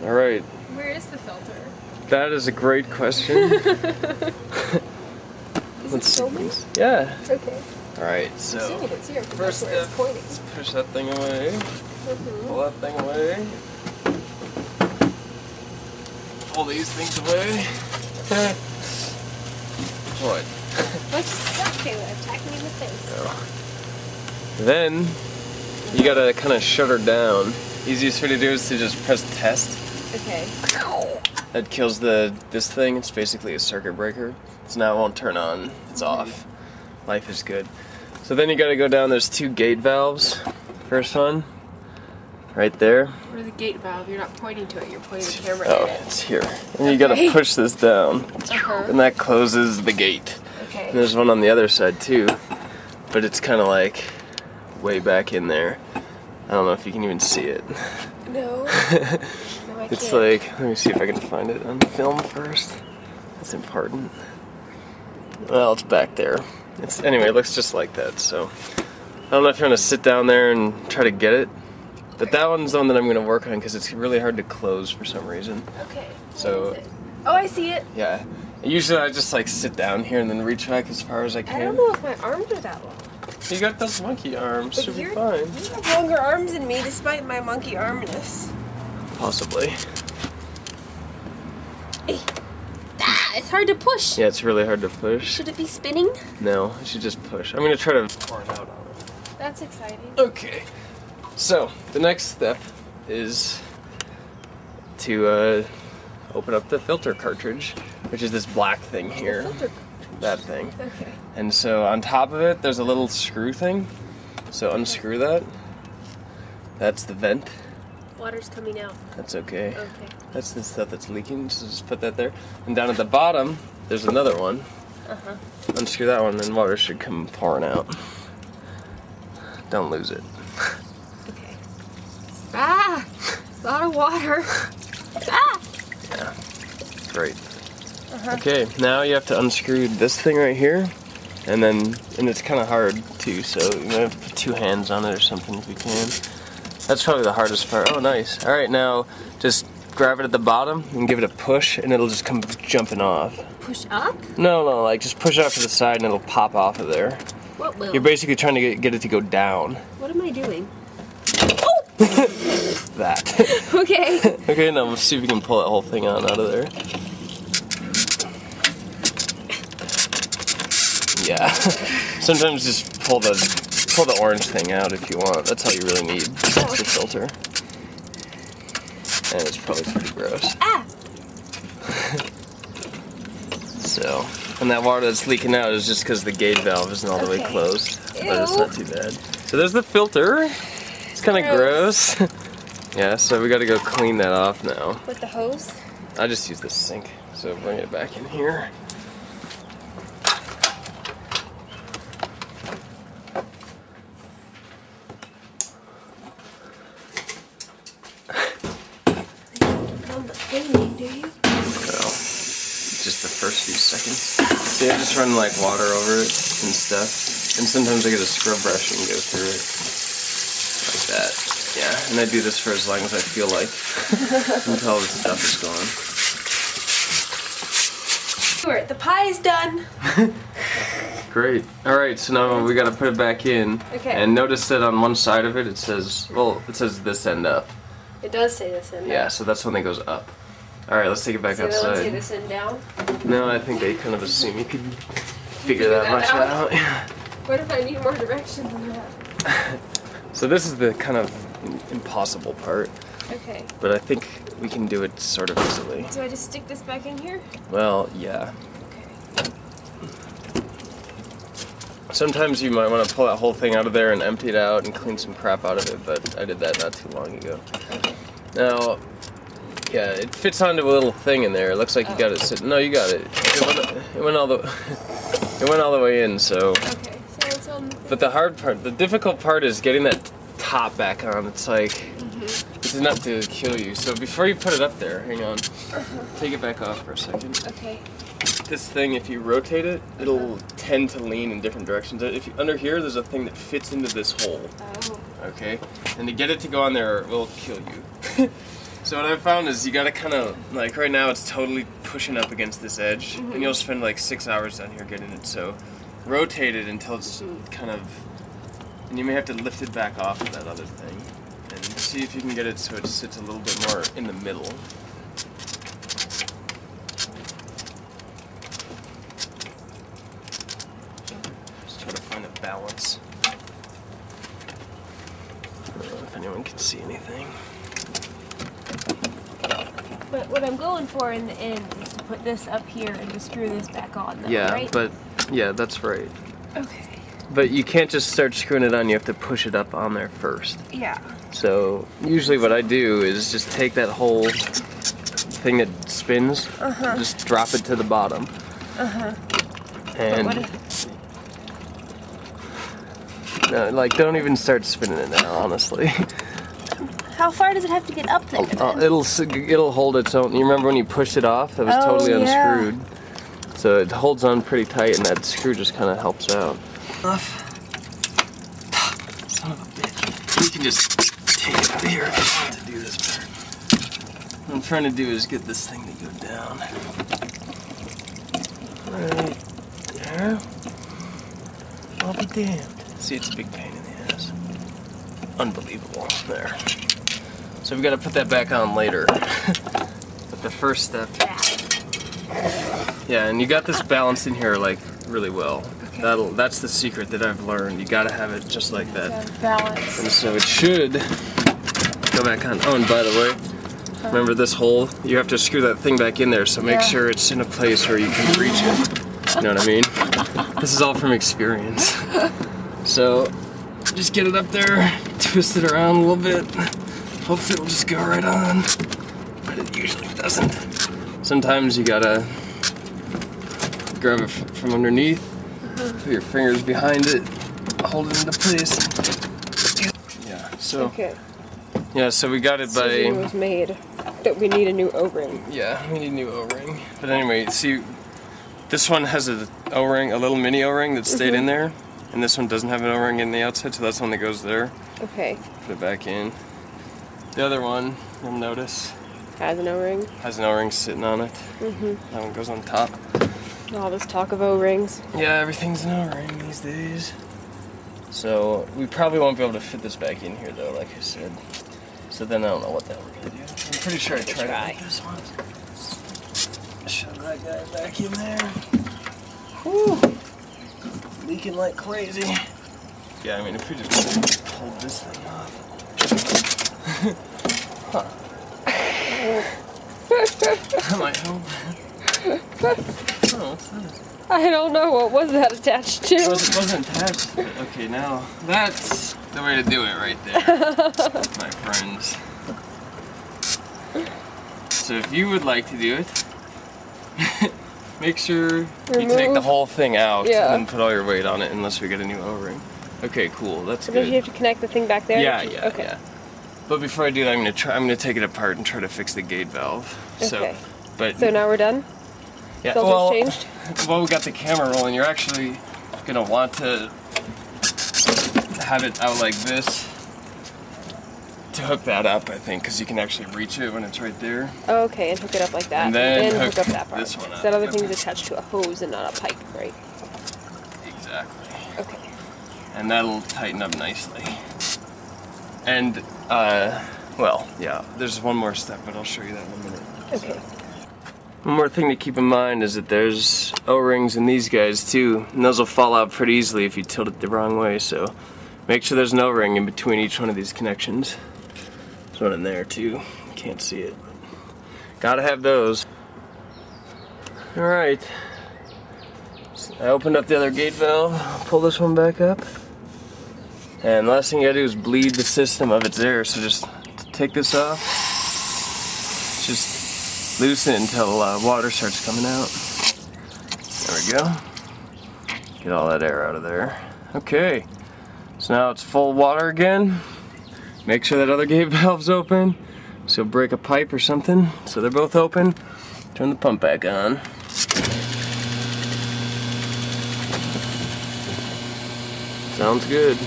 Alright. Where is the filter? That is a great question. Let's filming? Yeah. Okay. Alright, so It's here, first step, let's push that thing away. Pull that thing away. Pull these things away. What? Bunch of stuff, Caleb. Attacking me in the face. Oh. Then you gotta kind of shut her down. Easiest way to do is to just press test. Okay. That kills this thing. It's basically a circuit breaker. So now it won't turn on. It's off. Life is good. So then you gotta go down. There's 2 gate valves. First one, right there. Where's the gate valve? You're not pointing to it. You're pointing the camera Oh, at it. it's here. And you gotta push this down, and that closes the gate. Okay. And there's one on the other side too, but it's kind of like way back in there. I don't know if you can even see it. No. No, I It's can't. like, let me see if I can find it on film first. That's important. Well, it's back there. Anyway, it looks just like that, so I don't know if you're gonna sit down there and try to get it, but that one's the one that I'm gonna work on because it's really hard to close for some reason. Okay. So, Where is it? Oh, I see it. yeah. Usually I just like sit down here and then reach back as far as I can. I don't know if my arms are that long. You got those monkey arms, But should be you fine. have longer arms than me despite my monkey armness. Possibly. Hey. Ah, it's hard to push. Yeah, it's really hard to push. Should it be spinning? No, you should just push. I'm gonna try to pour it out on it. That's exciting. Okay. So, the next step is to open up the filter cartridge, which is this black thing here. Filter. That thing. Okay. And so on top of it, there's a little screw thing. So unscrew that. That's the vent. Water's coming out. That's okay. Okay. That's the stuff that's leaking, so just put that there. And down at the bottom, there's another one. Uh-huh. Unscrew that one, and water should come pouring out. Don't lose it. Okay. Ah! A lot of water. Ah! Yeah. Great. Okay, now you have to unscrew this thing right here, and it's kind of hard too, so you might have to put 2 hands on it or something if you can. That's probably the hardest part. Oh, nice. All right, now just grab it at the bottom and give it a push, and it'll just come jumping off. Push up? No, like just push it off to the side, and it'll pop off of there. What will? You're basically trying to get it to go down. What am I doing? That. Okay. Okay, now let's see if we can pull that whole thing out of there. Yeah. Sometimes just pull the orange thing out if you want. That's all you really need. That's the filter. And it's probably pretty gross. Ah! So, and that water that's leaking out is just because the gate valve isn't all the way closed. But it's not too bad. So there's the filter. It's kind of gross. Yeah, so we got to go clean that off now. With the hose? I just use this sink, so bring it back in here. Cleaning, do you? So, just the first few seconds. See, I just run like water over it and stuff. And sometimes I get a scrub brush and go through it. Like that. Yeah, and I do this for as long as I feel like. Until all the stuff is gone. The pie's done. Great. Alright, so now we gotta put it back in. Okay. And notice that on one side of it, it says this end up. It does say this end. Yeah, so that's when it goes up. Alright, let's take it back Does outside. say this end down? No, I think they kind of assume you could figure that much out. What if I need more directions than that? So this is the kind of impossible part. Okay. But I think we can do it sort of easily. Do I just stick this back in here? Well, yeah. Okay. Sometimes you might want to pull that whole thing out of there and empty it out and clean some crap out of it, but I did that not too long ago. Now, yeah, it fits onto a little thing in there. It looks like you got it sitting. No, you got it. It went all the way in. So. Okay. So it's on. But the hard part, the difficult part, is getting that top back on. It's like it's enough to kill you. So before you put it up there, hang on. Take it back off for a second. Okay. This thing, if you rotate it, it'll tend to lean in different directions. If you, under here, there's a thing that fits into this hole. Oh. Okay, and to get it to go on there will kill you. So what I've found is you gotta kind of, like right now it's totally pushing up against this edge, and you'll spend like 6 hours down here getting it, so rotate it until it's kind of, and you may have to lift it back off of that other thing, and see if you can get it so it sits a little bit more in the middle. Just try to find a balance. I don't know if anyone can see anything. But what I'm going for in the end is to put this up here and to screw this back on, though, Yeah, right? but yeah, that's right. Okay. But you can't just start screwing it on, you have to push it up on there first. Yeah. So usually what I do is just take that whole thing that spins, just drop it to the bottom. And no, like don't even start spinning it now, honestly. How far does it have to get up there? It'll hold its own. You remember when you pushed it off? It was totally unscrewed. So it holds on pretty tight, and that screw just kind of helps out. Son of a bitch. You can just take it out of here if you want to do this part. What I'm trying to do is get this thing to go down. Right there. I'll be damned. See, it's a big pain in the ass. Unbelievable. There. So we got to put that back on later. But the first step. Yeah, and you got this balanced in here like really well. That's the secret that I've learned. You got to have it just like that. Balance. And so it should go back on. Oh, and by the way, remember this hole? You have to screw that thing back in there. So make sure it's in a place where you can reach it. You know what I mean? This is all from experience. So just get it up there, twist it around a little bit. Hopefully it'll just go right on, but it usually doesn't. Sometimes you gotta grab it from underneath, put your fingers behind it, hold it into place. Yeah, so yeah, so we got it by. Decision was made that we need a new O-ring. Yeah, we need a new O-ring. But anyway, see, this one has a O-ring, a little mini O-ring that stayed in there, and this one doesn't have an O-ring in the outside, so that's the one that goes there. Okay. Put it back in. The other one, you'll notice, Has an O-ring. has an O-ring sitting on it. That one goes on top. All this talk of O-rings. Yeah, everything's an O-ring these days. So we probably won't be able to fit this back in here though, like I said. So then I don't know what the hell we're gonna do. I'm pretty sure I tried it with this one. Shove that guy back in there. Whew. Leaking like crazy. Yeah, I mean if we just hold this thing off. Huh. That might help. Oh, what's this? I don't know. What was that attached to? It wasn't attached. Okay, now that's the way to do it right there, my friends. So if you would like to do it, make sure you take the whole thing out and then put all your weight on it unless we get a new O-ring. Okay, cool. That's good. Did you have to connect the thing back there? Yeah, Okay. yeah. But before I do that, I'm gonna take it apart and try to fix the gate valve. Okay. So now we're done? Yeah, Filters changed? Well, we got the camera rolling. You're actually gonna want to have it out like this to hook that up, I think, because you can actually reach it when it's right there. Oh, okay, and hook it up like that. And then hook up that part. this one up. That other thing's attached to a hose and not a pipe, right? Exactly. Okay. And that'll tighten up nicely. And, well, yeah, there's one more step, but I'll show you that in a minute. Okay. One more thing to keep in mind is that there's O-rings in these guys too, and those will fall out pretty easily if you tilt it the wrong way, so make sure there's an O-ring in between each one of these connections. There's one in there too, you can't see it, but gotta have those. Alright, so I opened up the other gate valve, pull this one back up, and the last thing you gotta do is bleed the system of its air, so just take this off, just loosen it until water starts coming out. There we go. Get all that air out of there. Okay, so now it's full water again. Make sure that other gate valve's open, so break a pipe or something. So they're both open. Turn the pump back on. Sounds good.